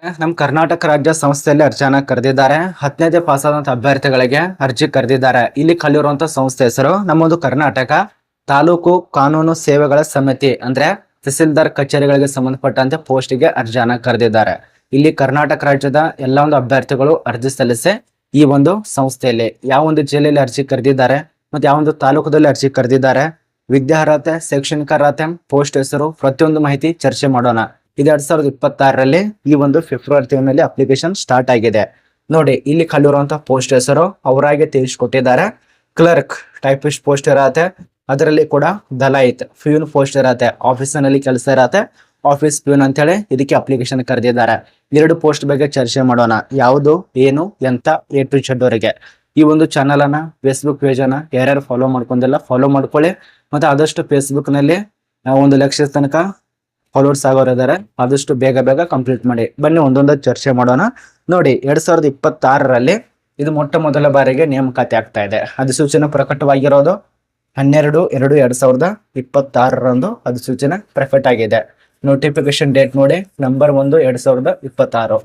ನಮ್ಮ ಕರ್ನಾಟಕ ರಾಜ್ಯ ಸಂಸ್ಥೆಯಲ್ಲಿ ಅರ್ಜಿಯನ್ನ ಕರೆದಿದ್ದಾರೆ. 10ನೇ ಪಾಸ್ ಆದಂತ ಅಭ್ಯರ್ಥಿಗಳಿಗೆ ಅರ್ಜಿ ಕರೆದಿದ್ದಾರೆ. ಇಲ್ಲಿ ಕಲಿರುವಂತ ಸಂಸ್ಥೆ ಹೆಸರು ನಮ್ಮದು ಕರ್ನಾಟಕ ತಾಲೂಕು ಕಾನೂನು ಸೇವೆಗಳ ಸಮಿತಿ, ಅಂದ್ರೆ ತಹಸೀಲ್ದಾರ್ ಕಚೇರಿಗಳಿಗೆ ಸಂಬಂಧಪಟ್ಟಂತೆ ಪೋಸ್ಟ್ಗೆ ಅರ್ಜಿಯನ್ನ ಕರೆದಿದ್ದಾರೆ. ಇಲ್ಲಿ ಕರ್ನಾಟಕ ರಾಜ್ಯದ ಎಲ್ಲ ಒಂದು ಅಭ್ಯರ್ಥಿಗಳು ಅರ್ಜಿ ಸಲ್ಲಿಸಿ ಈ ಒಂದು ಸಂಸ್ಥೆಯಲ್ಲಿ ಯಾವ ಒಂದು ಜಿಲ್ಲೆಯಲ್ಲಿ ಅರ್ಜಿ ಕರೆದಿದ್ದಾರೆ ಮತ್ತೆ ಯಾವ ಒಂದು ತಾಲೂಕದಲ್ಲಿ ಅರ್ಜಿ ಕರೆದಿದ್ದಾರೆ, ವಿದ್ಯಾರ್ಹತೆ, ಶೈಕ್ಷಣಿಕ ಅರ್ಹತೆ, ಪೋಸ್ಟ್ ಹೆಸರು, ಪ್ರತಿಯೊಂದು ಮಾಹಿತಿ ಚರ್ಚೆ ಮಾಡೋಣ. ಇದು 2026ರಲ್ಲಿ ಈ ಒಂದು ಫೆಬ್ರವರಿ ತಿಂಗಳಲ್ಲಿ ಅಪ್ಲಿಕೇಶನ್ ಸ್ಟಾರ್ಟ್ ಆಗಿದೆ. ನೋಡಿ, ಇಲ್ಲಿ ಕಲಿರುವಂತಹ ಪೋಸ್ಟ್ ಹೆಸರು ಅವರಾಗೆ ತಿಳಿಸ್ಕೊಟ್ಟಿದ್ದಾರೆ. ಕ್ಲರ್ಕ್ ಟೈಪಿಸ್ಟ್ ಪೋಸ್ಟ್ ಇರತ್ತೆ, ಅದರಲ್ಲಿ ಕೂಡ ದಲಾಯಿತ್ ಫ್ಯೂನ್ ಪೋಸ್ಟ್ ಇರತ್ತೆ, ಆಫೀಸಿನಲ್ಲಿ ಕೆಲಸ ಇರತ್ತೆ, ಆಫೀಸ್ ಪ್ಯೂನ್ ಅಂತ ಹೇಳಿ ಇದಕ್ಕೆ ಅಪ್ಲಿಕೇಶನ್ ಕರೆದಿದ್ದಾರೆ. 2 ಪೋಸ್ಟ್ ಬಗ್ಗೆ ಚರ್ಚೆ ಮಾಡೋಣ. ಯಾವುದು, ಏನು, ಎಂತ, A to Z ವರೆಗೆ. ಈ ಒಂದು ಚಾನಲ್ ಅನ್ನ, ಫೇಸ್ಬುಕ್ ಪೇಜ್ ಅನ್ನ ಯಾರ್ಯಾರು ಫಾಲೋ ಮಾಡ್ಕೊಂಡಿಲ್ಲ ಫಾಲೋ ಮಾಡ್ಕೊಳ್ಳಿ. ಮತ್ತೆ ಆದಷ್ಟು ಫೇಸ್ಬುಕ್ ನಲ್ಲಿ 1 ಲಕ್ಷ ತನಕ ಫಾಲೋವರ್ಸ್ ಆಗೋರಿದ್ದಾರೆ, ಆದಷ್ಟು ಬೇಗ ಬೇಗ ಕಂಪ್ಲೀಟ್ ಮಾಡಿ. ಬನ್ನಿ ಒಂದೊಂದು ಚರ್ಚೆ ಮಾಡೋಣ. ನೋಡಿ, 2026ರಲ್ಲಿ ಇದು ಮೊಟ್ಟ ಮೊದಲ ಬಾರಿಗೆ ನೇಮಕಾತಿ ಆಗ್ತಾ ಇದೆ. ಅಧಿಸೂಚನೆ ಪ್ರಕಟವಾಗಿರೋದು 12/2/2026ರಂದು ಅಧಿಸೂಚನೆ ಪ್ರಕಟ ಆಗಿದೆ. ನೋಟಿಫಿಕೇಶನ್ ಡೇಟ್ ನೋಡಿ, ನಂಬರ್ 1 2026.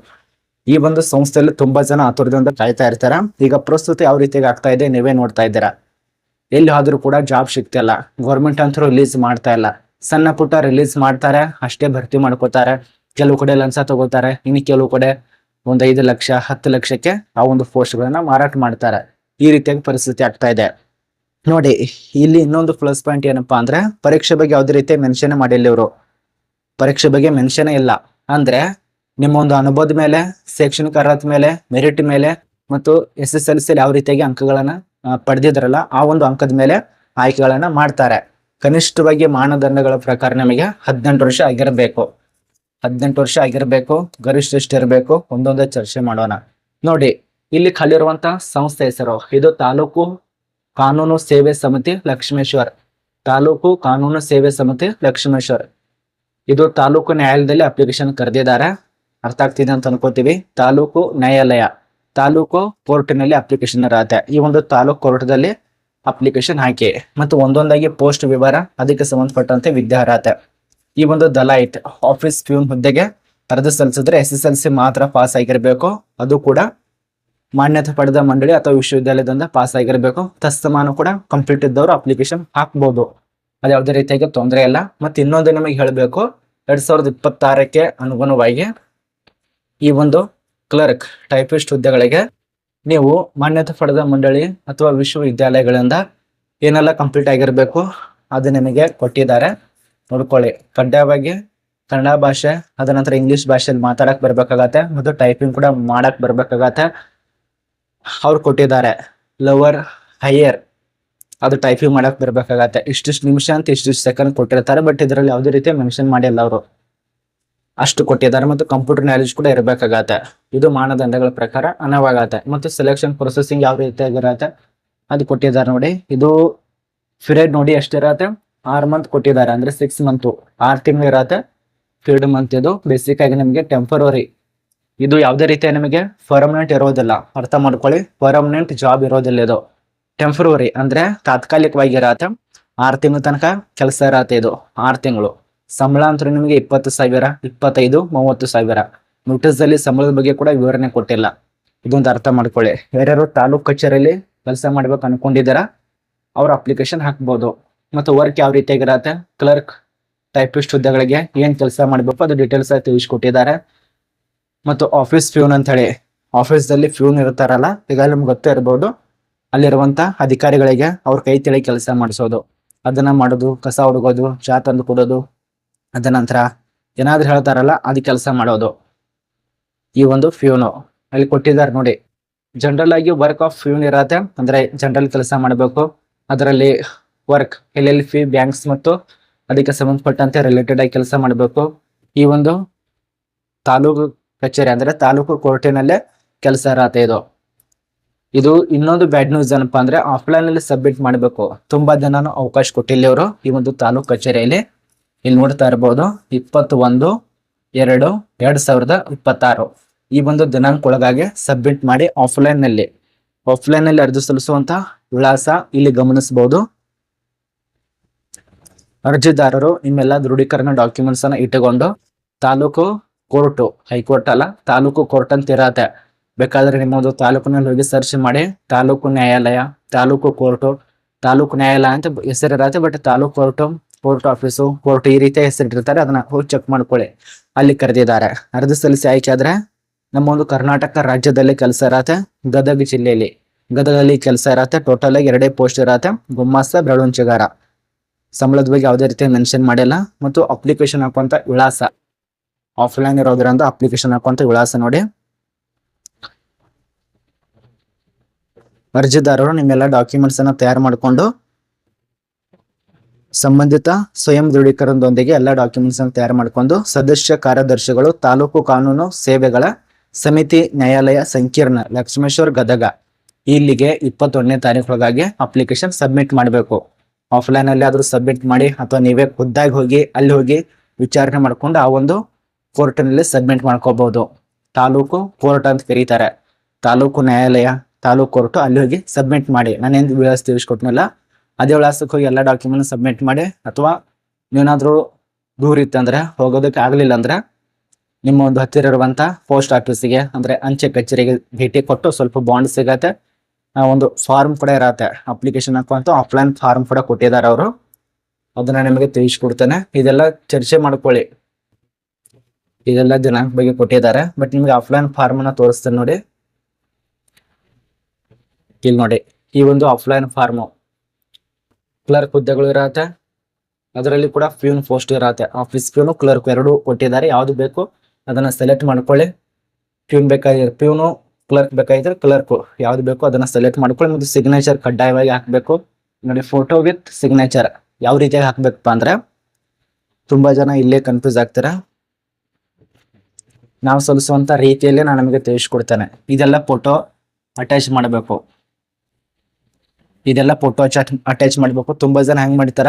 ಈ ಒಂದು ಸಂಸ್ಥೆಯಲ್ಲಿ ತುಂಬಾ ಜನ ಆತುರದಿಂದ ಕಾಯ್ತಾ ಇರ್ತಾರೆ. ಈಗ ಪ್ರಸ್ತುತ ಯಾವ ರೀತಿಯಾಗಿ ಆಗ್ತಾ ಇದೆ ನೀವೇ ನೋಡ್ತಾ ಇದ್ದೀರಾ. ಎಲ್ಲಿ ಆದ್ರೂ ಕೂಡ ಜಾಬ್ ಸಿಗ್ತಿಲ್ಲ, ಗೌರ್ಮೆಂಟ್ ಅಂತೂ ರಿಲೀಸ್ ಮಾಡ್ತಾ ಇಲ್ಲ. ಸಣ್ಣ ಪುಟ್ಟ ರಿಲೀಸ್ ಮಾಡ್ತಾರೆ, ಅಷ್ಟೇ ಭರ್ತಿ ಮಾಡ್ಕೋತಾರೆ. ಕೆಲವು ಕಡೆ ಲಂಚ ತಗೋತಾರೆ, ಇನ್ನು ಕೆಲವು ಕಡೆ 5 ಲಕ್ಷ 10 ಲಕ್ಷಕ್ಕೆ ಆ ಒಂದು ಪೋಸ್ಟ್ ಗಳನ್ನ ಮಾರಾಟ ಮಾಡ್ತಾರೆ. ಈ ರೀತಿಯಾಗಿ ಪರಿಸ್ಥಿತಿ ಆಗ್ತಾ ಇದೆ. ನೋಡಿ, ಇಲ್ಲಿ ಇನ್ನೊಂದು ಪ್ಲಸ್ ಪಾಯಿಂಟ್ ಏನಪ್ಪಾ ಅಂದ್ರೆ, ಪರೀಕ್ಷೆ ಬಗ್ಗೆ ಯಾವುದೇ ರೀತಿ ಮೆನ್ಷನ್ ಮಾಡಿಲ್ಲ ಇವರು. ಪರೀಕ್ಷೆ ಬಗ್ಗೆ ಮೆನ್ಷನ್ ಇಲ್ಲ ಅಂದ್ರೆ ನಿಮ್ಮ ಒಂದು ಅನುಭವದ ಮೇಲೆ, ಶೈಕ್ಷಣಿಕ ಅರ್ಹತೆ ಮೇಲೆ, ಮೆರಿಟ್ ಮೇಲೆ ಮತ್ತು SSLC ಯಾವ ರೀತಿಯಾಗಿ ಅಂಕಗಳನ್ನ ಪಡೆದಿದ್ರಲ್ಲ ಆ ಒಂದು ಅಂಕದ ಮೇಲೆ ಆಯ್ಕೆಗಳನ್ನ ಮಾಡ್ತಾರೆ. ಕನಿಷ್ಠವಾಗಿ ಮಾನದಂಡಗಳ ಪ್ರಕಾರ ನಮಗೆ 18 ವರ್ಷ ಆಗಿರಬೇಕು. 18 ವರ್ಷ ಆಗಿರಬೇಕು. ಗರಿಷ್ಠ ಎಷ್ಟು ಇರಬೇಕು, ಒಂದೊಂದೇ ಚರ್ಚೆ ಮಾಡೋಣ. ನೋಡಿ, ಇಲ್ಲಿ ಕಲಿರುವಂತ ಸಂಸ್ಥೆ ಹೆಸರು ಇದು ತಾಲೂಕು ಕಾನೂನು ಸೇವೆ ಸಮಿತಿ ಲಕ್ಷ್ಮೇಶ್ವರ್. ತಾಲೂಕು ಕಾನೂನು ಸೇವೆ ಸಮಿತಿ ಲಕ್ಷ್ಮೇಶ್ವರ್. ಇದು ತಾಲೂಕು ನ್ಯಾಯಾಲಯದಲ್ಲಿ ಅಪ್ಲಿಕೇಶನ್ ಕರೆದಿದ್ದಾರೆ. ಅರ್ಥ ಆಗ್ತಿದೆ ಅಂತ ಅನ್ಕೋತೀವಿ. ತಾಲೂಕು ನ್ಯಾಯಾಲಯ, ತಾಲೂಕು ಕೋರ್ಟಿನಲ್ಲಿ ಅಪ್ಲಿಕೇಶನ್ ಇರತ್ತೆ. ಈ ಒಂದು ತಾಲೂಕು ಕೋರ್ಟ್ದಲ್ಲಿ ಅಪ್ಲಿಕೇಶನ್ ಹಾಕಿ ಮತ್ತು ಒಂದೊಂದಾಗಿ ಪೋಸ್ಟ್ ವಿವರ, ಅದಕ್ಕೆ ಸಂಬಂಧಪಟ್ಟಂತೆ ವಿದ್ಯಾರ್ಹತೆ. ಈ ಒಂದು ದಲಾಯಿತ್ ಆಫೀಸ್ ಪ್ಯೂನ್ ಹುದ್ದೆಗೆ ಅರ್ಜಿ ಸಲ್ಲಿಸಿದ್ರೆ SSLC ಮಾತ್ರ ಪಾಸ್ ಆಗಿರ್ಬೇಕು. ಅದು ಕೂಡ ಮಾನ್ಯತೆ ಪಡೆದ ಮಂಡಳಿ ಅಥವಾ ವಿಶ್ವವಿದ್ಯಾಲಯದಿಂದ ಪಾಸ್ ಆಗಿರ್ಬೇಕು. ತತ್ಸಮಾನ ಕೂಡ ಕಂಪ್ಲೀಟ್ ಇದ್ದವರು ಅಪ್ಲಿಕೇಶನ್ ಹಾಕ್ಬೋದು. ಅದು ಯಾವುದೇ ರೀತಿಯಾಗಿ ತೊಂದರೆ ಇಲ್ಲ. ಮತ್ತೆ ಇನ್ನೊಂದು ನಿಮಗೆ ಹೇಳಬೇಕು, 2026ಕ್ಕೆ ಅನುಗುಣವಾಗಿ ಈ ಒಂದು ಕ್ಲರ್ಕ್ ಟೈಪಿಸ್ಟ್ ಹುದ್ದೆಗಳಿಗೆ ನೀವು ಮಾನ್ಯತೆ ಪಡೆದ ಮಂಡಳಿ ಅಥವಾ ವಿಶ್ವವಿದ್ಯಾಲಯಗಳಿಂದ ಏನೆಲ್ಲ ಕಂಪ್ಲೀಟ್ ಆಗಿರಬೇಕು ಅದು ನಿಮಗೆ ಕೊಟ್ಟಿದ್ದಾರೆ. ನೋಡ್ಕೊಳ್ಳಿ. ಕಡ್ಡಾಯವಾಗಿ ಕನ್ನಡ ಭಾಷೆ, ಅದ ನಂತರ ಇಂಗ್ಲಿಷ್ ಭಾಷೆಯಲ್ಲಿ ಮಾತಾಡಕ್ ಬರ್ಬೇಕಾಗತ್ತೆ ಮತ್ತು ಟೈಪಿಂಗ್ ಕೂಡ ಮಾಡಕ್ ಬರ್ಬೇಕಾಗತ್ತೆ. ಅವ್ರು ಕೊಟ್ಟಿದ್ದಾರೆ ಲವರ್ ಹೈಯರ್, ಅದು ಟೈಪಿಂಗ್ ಮಾಡಕ್ ಬರ್ಬೇಕಾಗತ್ತೆ. ಇಷ್ಟಿಷ್ಟು ನಿಮಿಷ ಅಂತ ಇಷ್ಟಿಷ್ಟು ಸೆಕೆಂಡ್ ಕೊಟ್ಟಿರ್ತಾರೆ. ಬಟ್ ಇದರಲ್ಲಿ ಯಾವುದೇ ರೀತಿ ಮೆನ್ಷನ್ ಮಾಡಿಲ್ಲ ಅವರು, ಅಷ್ಟು ಕೊಟ್ಟಿದ್ದಾರೆ. ಮತ್ತು ಕಂಪ್ಯೂಟರ್ ನಾಲೆಜ್ ಕೂಡ ಇರಬೇಕಾಗತ್ತೆ. ಇದು ಮಾನದಂಡಗಳ ಪ್ರಕಾರ ಅನವಾಗತ್ತೆ. ಮತ್ತು ಸೆಲೆಕ್ಷನ್ ಪ್ರೊಸೆಸಿಂಗ್ ಯಾವ ರೀತಿಯಾಗಿರತ್ತೆ ಅದು ಕೊಟ್ಟಿದ್ದಾರೆ. ನೋಡಿ, ಇದು ಪೀರಿಯಡ್ ನೋಡಿ ಎಷ್ಟಿರತ್ತೆ, 6 ಮಂತ್ ಕೊಟ್ಟಿದ್ದಾರೆ. ಅಂದ್ರೆ 6 ಮಂತ್ 6 ತಿಂಗಳು ಇರತ್ತೆ. 3 ಮಂತ್ ಇದು ಬೇಸಿಕ್ ಆಗಿ ನಿಮಗೆ ಟೆಂಪರರಿ. ಇದು ಯಾವುದೇ ರೀತಿಯ ನಿಮಗೆ ಪರ್ಮನೆಂಟ್ ಇರೋದಿಲ್ಲ. ಅರ್ಥ ಮಾಡ್ಕೊಳ್ಳಿ, ಪರ್ಮನೆಂಟ್ ಜಾಬ್ ಇರೋದಿಲ್ಲ. ಇದು ಟೆಂಪರರಿ ಅಂದ್ರೆ ತಾತ್ಕಾಲಿಕವಾಗಿ ಇರತ್ತೆ. 6 ತಿಂಗಳ ತನಕ ಕೆಲಸ ಇರತ್ತೆ. ಇದು 6 ತಿಂಗಳು. ಸಂಬಳ ಅಂತ ನಿಮಗೆ 20,000, 25, 30,000. ನೋಟಿಸ್ ಅಲ್ಲಿ ಸಂಬಳದ ಬಗ್ಗೆ ಕೂಡ ವಿವರಣೆ ಕೊಟ್ಟಿಲ್ಲ. ಇದೊಂದು ಅರ್ಥ ಮಾಡ್ಕೊಳ್ಳಿ. ಯಾರ್ಯಾರು ತಾಲೂಕ್ ಕಚೇರಿಯಲ್ಲಿ ಕೆಲಸ ಮಾಡ್ಬೇಕು ಅನ್ಕೊಂಡಿದ್ದೀರಾ ಅವ್ರ ಅಪ್ಲಿಕೇಶನ್ ಹಾಕ್ಬೋದು. ಮತ್ತು ವರ್ಕ್ ಯಾವ ರೀತಿಯಾಗಿರತ್ತೆ, ಕ್ಲರ್ಕ್ ಟೈಪಿಸ್ಟ್ ಹುದ್ದೆಗಳಿಗೆ ಏನ್ ಕೆಲಸ ಮಾಡ್ಬೇಕು ಅದು ಡೀಟೇಲ್ಸ್ ಆಗಿ ತಿಳಿಸ್ಕೊಟ್ಟಿದ್ದಾರೆ. ಮತ್ತು ಆಫೀಸ್ ಫ್ಯೂನ್ ಅಂತ ಹೇಳಿ, ಆಫೀಸ್ದಲ್ಲಿ ಫ್ಯೂನ್ ಇರ್ತಾರಲ್ಲ, ಈಗ ನಿಮ್ಗೆ ಗೊತ್ತೇ ಇರ್ಬೋದು, ಅಲ್ಲಿರುವಂತ ಅಧಿಕಾರಿಗಳಿಗೆ ಅವ್ರ ಕೈ ತಿಳಿ ಕೆಲಸ ಮಾಡಿಸೋದು, ಅದನ್ನ ಮಾಡೋದು, ಕಸ ಹುಡುಗೋದು, ಚಾ ತಂದು ಕೊಡೋದು, ಅದ ನಂತರ ಏನಾದ್ರೂ ಹೇಳ್ತಾರಲ್ಲ ಅದು ಕೆಲಸ ಮಾಡೋದು. ಈ ಒಂದು ಫ್ಯೂನು ಅಲ್ಲಿ ಕೊಟ್ಟಿದ್ದಾರೆ. ನೋಡಿ, ಜನರಲ್ ಆಗಿ ವರ್ಕ್ ಆಫ್ ಫ್ಯೂನ್ ಇರತ್ತೆ. ಅಂದ್ರೆ ಜನರಲ್ ಕೆಲಸ ಮಾಡಬೇಕು. ಅದರಲ್ಲಿ ವರ್ಕ್ LLP, ಬ್ಯಾಂಕ್ಸ್ ಮತ್ತು ಅದಕ್ಕೆ ಸಂಬಂಧಪಟ್ಟಂತೆ ರಿಲೇಟೆಡ್ ಆಗಿ ಕೆಲಸ ಮಾಡಬೇಕು. ಈ ಒಂದು ತಾಲೂಕು ಕಚೇರಿ ಅಂದ್ರೆ ತಾಲೂಕು ಕೋರ್ಟಿನಲ್ಲೇ ಕೆಲಸ ಇರತ್ತೆ. ಇದು ಇನ್ನೊಂದು ಬ್ಯಾಡ್ ನ್ಯೂಸ್ ಏನಪ್ಪಾ ಅಂದ್ರೆ, ಆಫ್ಲೈನ್ ಅಲ್ಲಿ ಸಬ್ಮಿಟ್ ಮಾಡಬೇಕು. ತುಂಬಾ ಜನನು ಅವಕಾಶ ಕೊಟ್ಟಿಲ್ಲ ಇವರು ಈ ಒಂದು ತಾಲೂಕು ಕಚೇರಿಯಲ್ಲಿ. ಇಲ್ಲಿ ನೋಡ್ತಾ ಇರಬಹುದು 21/2/2026 ಈ ಒಂದು ದಿನಾಂಕ ಒಳಗಾಗಿ ಸಬ್ಮಿಟ್ ಮಾಡಿ. ಆಫ್ಲೈನ್ ನಲ್ಲಿ ಅರ್ಜಿ ಸಲ್ಲಿಸುವಂತ ವಿಳಾಸ ಇಲ್ಲಿ ಗಮನಿಸಬಹುದು. ಅರ್ಜಿದಾರರು ನಿಮ್ಮೆಲ್ಲ ದೃಢೀಕರಣ ಡಾಕ್ಯುಮೆಂಟ್ಸ್ ಅನ್ನ ಇಟ್ಟುಕೊಂಡು ತಾಲೂಕು ಕೋರ್ಟು, ಹೈಕೋರ್ಟ್ ಅಲ್ಲ, ತಾಲೂಕು ಕೋರ್ಟ್ ಅಂತ ಇರತ್ತೆ. ಬೇಕಾದ್ರೆ ನಿಮ್ಮದು ತಾಲೂಕಿನಲ್ಲಿ ಹೋಗಿ ಸರ್ಚ್ ಮಾಡಿ ತಾಲೂಕು ನ್ಯಾಯಾಲಯ, ತಾಲೂಕು ಕೋರ್ಟು, ತಾಲೂಕು ನ್ಯಾಯಾಲಯ ಅಂತ ಹೆಸರಿರತ್ತೆ. ಬಟ್ ತಾಲೂಕು ಕೋರ್ಟು, ಕೋರ್ಟ್ ಆಫೀಸು, ಕೋರ್ಟ್ ಈ ರೀತಿಯ ಹೆಸರಿಟ್ಟಿರ್ತಾರೆ. ಅದನ್ನ ಹೋಗಿ ಚೆಕ್ ಮಾಡ್ಕೊಳ್ಳಿ. ಅಲ್ಲಿ ಕರೆದಿದ್ದಾರೆ. ಅರ್ಜಿ ಸಲ್ಲಿಸಿ ಆಯ್ಕೆ ಆದ್ರೆ ನಮ್ಮ ಒಂದು ಕರ್ನಾಟಕ ರಾಜ್ಯದಲ್ಲಿ ಕೆಲಸ ಇರತ್ತೆ. ಗದಗ ಜಿಲ್ಲೆಯಲ್ಲಿ, ಗದಗಲ್ಲಿ ಕೆಲಸ ಇರತ್ತೆ. ಟೋಟಲ್ ಆಗಿ 2 ಪೋಸ್ಟ್ ಇರತ್ತೆ, ಗುಮಾಸ್ತ, ಬೆರಳುಂಚಿಗಾರ. ಸಂಬಳದ ಬಗ್ಗೆ ಯಾವುದೇ ರೀತಿ ಮೆನ್ಷನ್ ಮಾಡಿಲ್ಲ. ಮತ್ತು ಅಪ್ಲಿಕೇಶನ್ ಹಾಕುವಂತ ವಿಳಾಸ ಆಫ್ಲೈನ್ ಇರೋದ್ರಿಂದ ಅಪ್ಲಿಕೇಶನ್ ಹಾಕುವಂತ ವಿಳಾಸ ನೋಡಿ. ಅರ್ಜಿದಾರರು ನಿಮ್ಮೆಲ್ಲ ಡಾಕ್ಯುಮೆಂಟ್ಸ್ ಅನ್ನ ತಯಾರು ಮಾಡಿಕೊಂಡು ಸಂಬಂಧಿತ ಸ್ವಯಂ ದೃಢೀಕರಣದೊಂದಿಗೆ ಎಲ್ಲ ಡಾಕ್ಯುಮೆಂಟ್ಸ್ ಅನ್ನು ತಯಾರು ಮಾಡಿಕೊಂಡು ಸದಸ್ಯ ಕಾರ್ಯದರ್ಶಿಗಳು, ತಾಲೂಕು ಕಾನೂನು ಸೇವೆಗಳ ಸಮಿತಿ, ನ್ಯಾಯಾಲಯ ಸಂಕೀರ್ಣ, ಲಕ್ಷ್ಮೇಶ್ವರ್, ಗದಗ ಇಲ್ಲಿಗೆ 21ನೇ ತಾರೀಕೊಳಗಾಗಿ ಅಪ್ಲಿಕೇಶನ್ ಸಬ್ಮಿಟ್ ಮಾಡಬೇಕು. ಆಫ್ಲೈನ್ ಅಲ್ಲಿ ಆದ್ರೂ ಸಬ್ಮಿಟ್ ಮಾಡಿ, ಅಥವಾ ನೀವೇ ಖುದ್ದಾಗಿ ಹೋಗಿ ಅಲ್ಲಿ ಹೋಗಿ ವಿಚಾರಣೆ ಮಾಡ್ಕೊಂಡು ಆ ಒಂದು ಕೋರ್ಟ್ನಲ್ಲಿ ಸಬ್ಮಿಟ್ ಮಾಡ್ಕೋಬಹುದು. ತಾಲೂಕು ಕೋರ್ಟ್ ಅಂತ ಕರೀತಾರೆ, ತಾಲೂಕು ನ್ಯಾಯಾಲಯ, ತಾಲೂಕು ಕೋರ್ಟ್. ಅಲ್ಲಿ ಹೋಗಿ ಸಬ್ಮಿಟ್ ಮಾಡಿ. ನಾನೇನು ವಿಳಾಸ ತಿಳಿಸ್ಕೊಟ್ನಲ್ಲ ಅದೇ ವಿಳಾಸಕ್ಕೆ ಹೋಗಿ ಎಲ್ಲ ಡಾಕ್ಯುಮೆಂಟ್ ಸಬ್ಮಿಟ್ ಮಾಡಿ. ಅಥವಾ ನೀವೇನಾದ್ರೂ ದೂರ ಇತ್ತಂದ್ರೆ, ಹೋಗೋದಕ್ಕೆ ಆಗ್ಲಿಲ್ಲ ಅಂದ್ರೆ ನಿಮ್ಮ ಒಂದು ಹತ್ತಿರ ಇರುವಂತ ಪೋಸ್ಟ್ ಆಫೀಸಿಗೆ ಅಂದ್ರೆ ಅಂಚೆ ಕಚೇರಿಗೆ ಭೇಟಿ ಕೊಟ್ಟು ಸ್ವಲ್ಪ ಬಾಂಡ್ ಸಿಗತ್ತೆ. ಒಂದು ಫಾರ್ಮ್ ಕೂಡ ಇರತ್ತೆ, ಅಪ್ಲಿಕೇಶನ್ ಹಾಕುವಂತ ಆಫ್ಲೈನ್ ಫಾರ್ಮ್ ಕೂಡ ಕೊಟ್ಟಿದ್ದಾರೆ ಅವರು. ಅದನ್ನ ನಿಮಗೆ ತಿಳಿಸ್ಕೊಡ್ತೇನೆ. ಇದೆಲ್ಲ ಚರ್ಚೆ ಮಾಡ್ಕೊಳ್ಳಿ. ಇದೆಲ್ಲ ದಿನಾಂಕ ಬಗ್ಗೆ ಕೊಟ್ಟಿದ್ದಾರೆ. ಬಟ್ ನಿಮ್ಗೆ ಆಫ್ಲೈನ್ ಫಾರ್ಮ್ ಅನ್ನ ತೋರಿಸ್ತೇನೆ ನೋಡಿ. ಇಲ್ಲಿ ನೋಡಿ, ಈ ಒಂದು ಆಫ್ಲೈನ್ ಫಾರ್ಮ್ ಕ್ಲರ್ಕ್ ಹುದ್ದೆಗಳು ಇರತ್ತೆ. ಅದರಲ್ಲಿ ಕೂಡ ಪ್ಯೂನ್ ಪೋಸ್ಟ್ ಇರತ್ತೆ. ಆಫೀಸ್ ಪ್ಯೂನು, ಕ್ಲರ್ಕ್ ಎರಡು ಕೊಟ್ಟಿದ್ದಾರೆ. ಯಾವ್ದು ಬೇಕು ಅದನ್ನ ಸೆಲೆಕ್ಟ್ ಮಾಡ್ಕೊಳ್ಳಿ. ಪ್ಯೂನ್ ಬೇಕಾಗಿದ್ರೆ ಪ್ಯೂನು, ಕ್ಲರ್ಕ್ ಬೇಕಾಗಿದ್ರೆ ಕ್ಲರ್ಕ್, ಯಾವ್ದು ಬೇಕು ಅದನ್ನ ಸೆಲೆಕ್ಟ್ ಮಾಡ್ಕೊಳ್ಳಿ. ಮತ್ತು ಸಿಗ್ನೇಚರ್ ಕಡ್ಡಾಯವಾಗಿ ಹಾಕ್ಬೇಕು ನೋಡಿ. ಫೋಟೋ ವಿತ್ ಸಿಗ್ನೇಚರ್ ಯಾವ ರೀತಿಯಾಗಿ ಹಾಕ್ಬೇಕಪ್ಪ ಅಂದ್ರೆ, ತುಂಬಾ ಜನ ಇಲ್ಲೇ ಕನ್ಫ್ಯೂಸ್ ಆಗ್ತೀರಾ. ನಾವು ಸಲ್ಲಿಸುವಂತ ರೀತಿಯಲ್ಲಿ ನಾನು ನಿಮಗೆ ತಿಳಿಸ್ಕೊಡ್ತೇನೆ. ಇದೆಲ್ಲ ಫೋಟೋ ಅಟ್ಯಾಚ್ ಮಾಡಬೇಕು. ಇದೆಲ್ಲ ಫೋಟೋ ಅಟ್ಯಾಚ್ ಮಾಡ್ಬೇಕು. ತುಂಬಾ ಜನ ಹೆಂಗ್ ಮಾಡ್ತಾರ,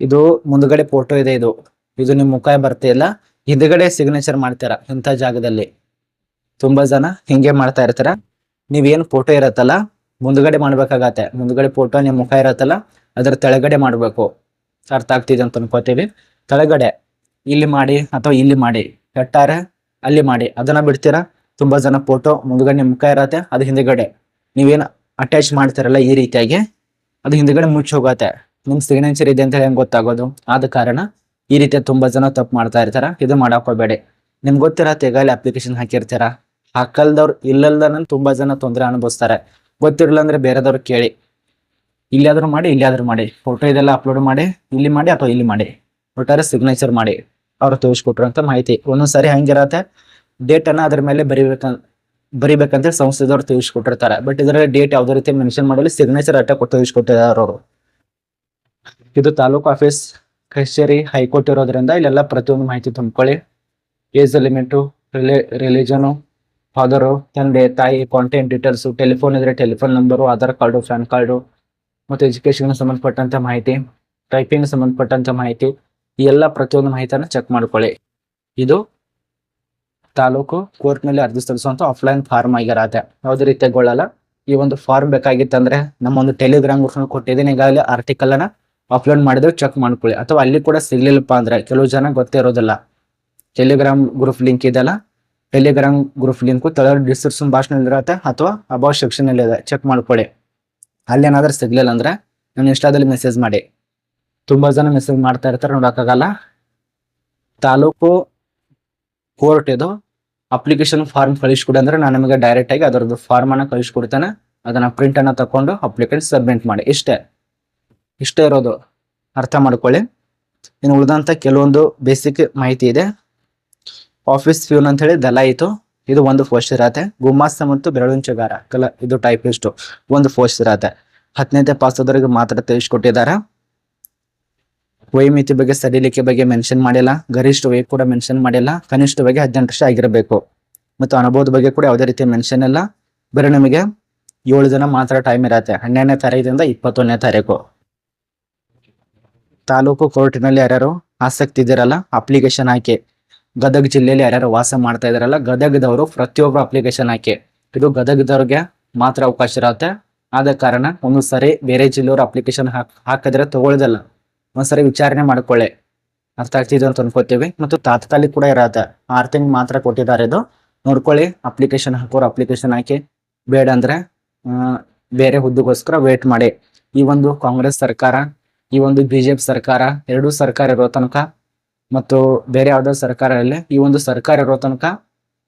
ಇದು ಮುಂದ್ಗಡೆ ಫೋಟೋ ಇದೆ, ಇದು ನಿಮ್ ಮುಖ ಬರ್ತಾ ಇಲ್ಲ, ಹಿಂದ್ಗಡೆ ಸಿಗ್ನೇಚರ್ ಮಾಡ್ತಾರ ಇಂಥ ಜಾಗದಲ್ಲಿ. ತುಂಬಾ ಜನ ಹಿಂಗೆ ಮಾಡ್ತಾ ಇರ್ತಾರ. ನೀವೇನು ಫೋಟೋ ಇರತ್ತಲ್ಲ ಮುಂದ್ಗಡೆ ಮಾಡ್ಬೇಕಾಗತ್ತೆ. ಮುಂದ್ಗಡೆ ಫೋಟೋ ನಿಮ್ ಮುಖ ಇರತ್ತಲ್ಲ ಅದ್ರ ತೆಳಗಡೆ ಮಾಡ್ಬೇಕು. ಅರ್ಥ ಆಗ್ತಿದೆ ಅಂತ ಅನ್ಕೋತೀವಿ. ತೆಳಗಡೆ ಇಲ್ಲಿ ಮಾಡಿ ಅಥವಾ ಇಲ್ಲಿ ಮಾಡಿ, ಕೆಟ್ಟಾರೆ ಅಲ್ಲಿ ಮಾಡಿ, ಅದನ್ನ ಬಿಡ್ತೀರಾ. ತುಂಬಾ ಜನ ಫೋಟೋ ಮುಂದ್ಗಡೆ ನಿಮ್ ಮುಖ ಇರತ್ತೆ, ಅದು ಹಿಂದ್ಗಡೆ ನೀವೇನು ಅಟ್ಯಾಚ್ ಮಾಡ್ತಾರಲ್ಲ ಈ ರೀತಿಯಾಗಿ ಅದು ಹಿಂದ್ಗಡೆ ಮುಚ್ಚಿ ಹೋಗತ್ತೆ. ನಿಮ್ ಸಿಗ್ನೇಚರ್ ಇದೆ ಅಂತ ಹೆಂಗ್ ಗೊತ್ತಾಗೋದು? ಆದ ಕಾರಣ ಈ ರೀತಿ ತುಂಬಾ ಜನ ತಪ್ಪು ಮಾಡ್ತಾ ಇರ್ತಾರ. ಇದು ಮಾಡಕ್ ಹೋಗ್ಬೇಡಿ. ನಿಮ್ಗೆ ಗೊತ್ತಿರತ್ತೆ, ಈಗಾಗಲೇ ಅಪ್ಲಿಕೇಶನ್ ಹಾಕಿರ್ತೀರ. ಹಾಕಲ್ದವ್ರು ಇಲ್ಲಲ್ದನ ತುಂಬಾ ಜನ ತೊಂದರೆ ಅನುಭವಿಸ್ತಾರೆ. ಗೊತ್ತಿರಲಿಲ್ಲ ಅಂದ್ರೆ ಬೇರೆದವ್ರು ಕೇಳಿ, ಇಲ್ಲಿಯಾದ್ರೂ ಮಾಡಿ, ಇಲ್ಲಿಯಾದ್ರೂ ಮಾಡಿ, ಫೋಟೋ ಇದೆಲ್ಲ ಅಪ್ಲೋಡ್ ಮಾಡಿ, ಇಲ್ಲಿ ಮಾಡಿ ಅಥವಾ ಇಲ್ಲಿ ಮಾಡಿ, ಒಟ್ಟಾರೆ ಸಿಗ್ನೇಚರ್ ಮಾಡಿ. ಅವ್ರು ತೋರಿಸ್ಕೊಟ್ರಂತ ಮಾಹಿತಿ. ಒಂದೊಂದ್ಸರಿ ಹಂಗಿರತ್ತೆ, ಡೇಟ್ ಅನ್ನ ಅದ್ರ ಮೇಲೆ ಬರಿಬೇಕಂತ ಸಂಸ್ಥೆದವ್ರು ತಿಳಿಸ್ಕೊಟ್ಟಿರ್ತಾರೆ. ಬಟ್ ಇದರಲ್ಲಿ ಡೇಟ್ ಯಾವ್ದೇ ರೀತಿ ಮೆನ್ಷನ್ ಮಾಡಲಿ, ಸಿಗ್ನೇಚರ್ ಅಟ್ಟ ಕೊಟ್ಟು ತಿಳಿಸ್ಕೊಟ್ಟಿದ್ದಾರೆ ಅವರು. ಇದು ತಾಲೂಕು ಆಫೀಸ್ ಕಚೇರಿ ಹೈಕೋರ್ಟ್ ಇರೋದ್ರಿಂದ ಇಲ್ಲೆಲ್ಲ ಪ್ರತಿಯೊಂದು ಮಾಹಿತಿ ತುಂಬಿಕೊಳ್ಳಿ. ಏಜ್ ಲಿಮಿಟು, ರಿಲಿಜನು, ಫಾದರು, ತಂದೆ ತಾಯಿ, ಕಾಂಟ್ಯಾಕ್ಟ್ ಡೀಟೇಲ್ಸ್, ಟೆಲಿಫೋನ್ ಇದ್ರೆ telephone number, Aadhaar card, PAN card, ಮತ್ತು ಎಜುಕೇಶನ್ ಸಂಬಂಧಪಟ್ಟಂತ ಮಾಹಿತಿ, ಟೈಪಿಂಗ್ ಸಂಬಂಧಪಟ್ಟಂತ ಮಾಹಿತಿ, ಈ ಎಲ್ಲ ಪ್ರತಿಯೊಂದು ಮಾಹಿತಿಯನ್ನು ಚೆಕ್ ಮಾಡ್ಕೊಳ್ಳಿ. ಇದು ತಾಲೂಕು ಕೋರ್ಟ್ ನಲ್ಲಿ ಅರ್ಜಿ ಸಲ್ಲಿಸುವಂತ ಆಫ್ಲೈನ್ ಫಾರ್ಮ್ ಆಗಿರತ್ತೆ. ಯಾವುದೇ ರೀತಿಗೊಳ್ಳಲ್ಲ. ಈ ಒಂದು ಫಾರ್ಮ್ ಬೇಕಾಗಿತ್ತಂದ್ರೆ ನಮ್ಮ ಒಂದು ಟೆಲಿಗ್ರಾಮ್ ಗ್ರೂಪ್ ಕೊಟ್ಟಿದ್ದೀನಿ, ಈಗಾಗಲೇ ಆರ್ಟಿಕಲ್ ಅನ್ನ ಅಪ್ಲೋಡ್ ಮಾಡಿದ್ರೆ ಚೆಕ್ ಮಾಡ್ಕೊಳ್ಳಿ. ಅಥವಾ ಅಲ್ಲಿ ಕೂಡ ಸಿಗ್ಲಿಲ್ಲಪ್ಪ ಅಂದ್ರೆ, ಕೆಲವು ಜನ ಗೊತ್ತಿರೋದಿಲ್ಲ, ಟೆಲಿಗ್ರಾಮ್ ಗ್ರೂಪ್ ಲಿಂಕ್ ಇದೆಲ್ಲ, ಟೆಲಿಗ್ರಾಮ್ ಗ್ರೂಪ್ ಲಿಂಕ್ ತೆಳಗಡೆ ಡಿಸ್ಕ್ರಿಪ್ಷನ್ ಬಾಕ್ಸ್ ನಲ್ಲಿ ಇರುತ್ತೆ ಅಥವಾ ಅಬೌಟ್ ಸೆಕ್ಷನ್ ಅಲ್ಲಿ ಇದೆ, ಚೆಕ್ ಮಾಡ್ಕೊಳ್ಳಿ. ಅಲ್ಲಿ ಏನಾದ್ರೂ ಸಿಗ್ಲಿಲ್ಲ ಅಂದ್ರೆ ನನ್ನ ಇನ್ಸ್ಟಾದಲ್ಲಿ ಮೆಸೇಜ್ ಮಾಡಿ. ತುಂಬಾ ಜನ ಮೆಸೇಜ್ ಮಾಡ್ತಾ ಇರ್ತಾರೆ, ನೋಡಕ್ಕಾಗಲ್ಲ. ತಾಲೂಕು ಕೋರ್ಟ್ ಇದು ಅಪ್ಲಿಕೇಶನ್ ಫಾರ್ಮ್ ಕಳಿಸ್ಕೊಡಿ ಅಂದ್ರೆ ನಾನು ನಿಮಗೆ ಡೈರೆಕ್ಟ್ ಆಗಿ ಅದರದ್ದು ಫಾರ್ಮ್ ಅನ್ನ ಕಳಿಸ್ಕೊಡ್ತೇನೆ. ಅದನ್ನ ಪ್ರಿಂಟ್ ಅನ್ನ ತಕೊಂಡು ಅಪ್ಲಿಕೇಶನ್ ಸಬ್ಮಿಟ್ ಮಾಡಿ. ಇಷ್ಟೇ ಇರೋದು, ಅರ್ಥ ಮಾಡ್ಕೊಳ್ಳಿ. ಇನ್ನು ಉಳಿದಂತ ಕೆಲವೊಂದು ಬೇಸಿಕ್ ಮಾಹಿತಿ ಇದೆ. ಆಫೀಸ್ ಪ್ಯೂನ್ ಅಂತ ಹೇಳಿ ದಲಾಯಿತು, ಇದು ಒಂದು ಪೋಸ್ಟ್ ಇರತ್ತೆ. ಗುಮಾಸ್ತ ಮತ್ತು ಬೆರಳುಂಚಗಾರ ಇದು ಟೈಪಿಸ್ಟ್ ಒಂದು ಪೋಸ್ಟ್ ಇರತ್ತೆ. 10ನೇ ಪಾಸ್ ಆದವರಿಗೆ ಮಾತ್ರ ತಿಳಿಸ್ಕೊಟ್ಟಿದ್ದಾರೆ. ವಯೋಮಿತಿ ಬಗ್ಗೆ, ಸಡಿಲಿಕೆ ಬಗ್ಗೆ ಮೆನ್ಷನ್ ಮಾಡಿಲ್ಲ. ಗರಿಷ್ಠ ವಯ ಕೂಡ ಮೆನ್ಷನ್ ಮಾಡಿಲ್ಲ. ಕನಿಷ್ಠ ಬಗ್ಗೆ 18 ವರ್ಷ ಆಗಿರಬೇಕು. ಮತ್ತು ಅನುಭವದ ಬಗ್ಗೆ ಕೂಡ ಯಾವುದೇ ರೀತಿಯ ಮೆನ್ಷನ್ ಇಲ್ಲ. ಬರೀ ನಿಮಗೆ 7 ದಿನ ಮಾತ್ರ ಟೈಮ್ ಇರತ್ತೆ, 12ನೇ ತಾರೀಕಿಂದ 21ನೇ ತಾರೀಕು. ತಾಲೂಕು ಕೋರ್ಟಿನಲ್ಲಿ ಯಾರ್ಯಾರು ಆಸಕ್ತಿ ಇದ್ದೀರಲ್ಲ, ಅಪ್ಲಿಕೇಶನ್ ಹಾಕಿ. ಗದಗ ಜಿಲ್ಲೆಯಲ್ಲಿ ಯಾರ್ಯಾರು ವಾಸ ಮಾಡ್ತಾ ಇದಾರಲ್ಲ, ಗದಗದವರು ಪ್ರತಿಯೊಬ್ಬರು ಅಪ್ಲಿಕೇಶನ್ ಹಾಕಿ. ಇದು ಗದಗದವ್ರಿಗೆ ಮಾತ್ರ ಅವಕಾಶ ಇರತ್ತೆ. ಆದ ಕಾರಣ ಒಂದೊಂದ್ಸರಿ ಬೇರೆ ಜಿಲ್ಲೆಯವರು ಅಪ್ಲಿಕೇಶನ್ ಹಾಕಿದ್ರೆ ತಗೊಳ್ದಲ್ಲ, ಒಂದ್ಸರಿ ವಿಚಾರಣೆ ಮಾಡ್ಕೊಳ್ಳಿ. ಅರ್ಥ ಆಗ್ತಿದೆ ಅಂತ ಅನ್ಕೋತೀವಿ. ಮತ್ತು ತಾತ್ಕಾಲಿಕ ಕೂಡ ಇರತ್ತೆ, 6 ತಿಂಗಳು ಮಾತ್ರ ಕೊಟ್ಟಿದ್ದಾರೆ. ಇದು ನೋಡ್ಕೊಳ್ಳಿ. ಅಪ್ಲಿಕೇಶನ್ ಹಾಕೋರು ಅಪ್ಲಿಕೇಶನ್ ಹಾಕಿ, ಬೇಡ ಅಂದ್ರೆ ಬೇರೆ ಹುದ್ದೆಗೋಸ್ಕರ ವೇಟ್ ಮಾಡಿ. ಈ ಒಂದು ಕಾಂಗ್ರೆಸ್ ಸರ್ಕಾರ, ಈ ಒಂದು ಬಿಜೆಪಿ ಸರ್ಕಾರ, ಎರಡೂ ಸರ್ಕಾರ ಇರೋ ತನಕ ಮತ್ತು ಬೇರೆ ಯಾವ್ದೋ ಸರ್ಕಾರ ಇರಲಿ, ಈ ಒಂದು ಸರ್ಕಾರ ಇರೋ ತನಕ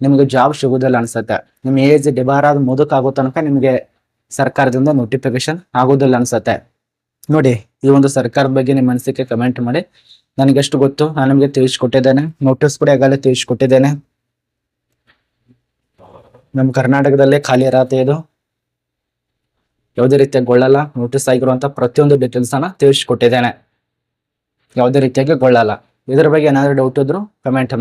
ನಿಮ್ಗೆ ಜಾಬ್ ಸಿಗೋದಿಲ್ಲ ಅನ್ಸತ್ತೆ. ನಿಮ್ ಏಜ್ ಡಿಬಾರ್ ಆದ ಮುದುಕ್ ಆಗೋ ತನಕ ನಿಮ್ಗೆ ಸರ್ಕಾರದಿಂದ ನೋಟಿಫಿಕೇಶನ್ ಆಗೋದಿಲ್ಲ ಅನ್ಸತ್ತೆ. ನೋಡಿ, ಈ ಒಂದು ಸರ್ಕಾರದ ಬಗ್ಗೆ ನಿಮ್ಮ ಅನಿಸಿಕೆ ಕಮೆಂಟ್ ಮಾಡಿ. ನನಗೆಷ್ಟು ಗೊತ್ತು ನಾನು ನಿಮ್ಗೆ ತಿಳಿಸ್ಕೊಟ್ಟಿದ್ದೇನೆ. ನೋಟಿಸ್ ಕೂಡ ಈಗಾಗಲೇ ತಿಳಿಸ್ಕೊಟ್ಟಿದ್ದೇನೆ. ನಮ್ಮ ಕರ್ನಾಟಕದಲ್ಲೇ ಖಾಲಿ ಇರತ್ತೆ ಇದು, ಯಾವುದೇ ರೀತಿಯಾಗಿ ಗೊಳ್ಳಲ್ಲ. ನೋಟಿಸ್ ಆಗಿರುವಂತ ಪ್ರತಿಯೊಂದು ಡೀಟೇಲ್ಸ್ ಅನ್ನ ತಿಳಿಸ್ಕೊಟ್ಟಿದ್ದೇನೆ, ಯಾವುದೇ ರೀತಿಯಾಗಿ ಗೊಳ್ಳಲ್ಲ. ಇದ್ರ ಬಗ್ಗೆ ಏನಾದ್ರು ಡೌಟ್ ಇದ್ರು ಕಮೆಂಟ್ ಮಾಡಿ.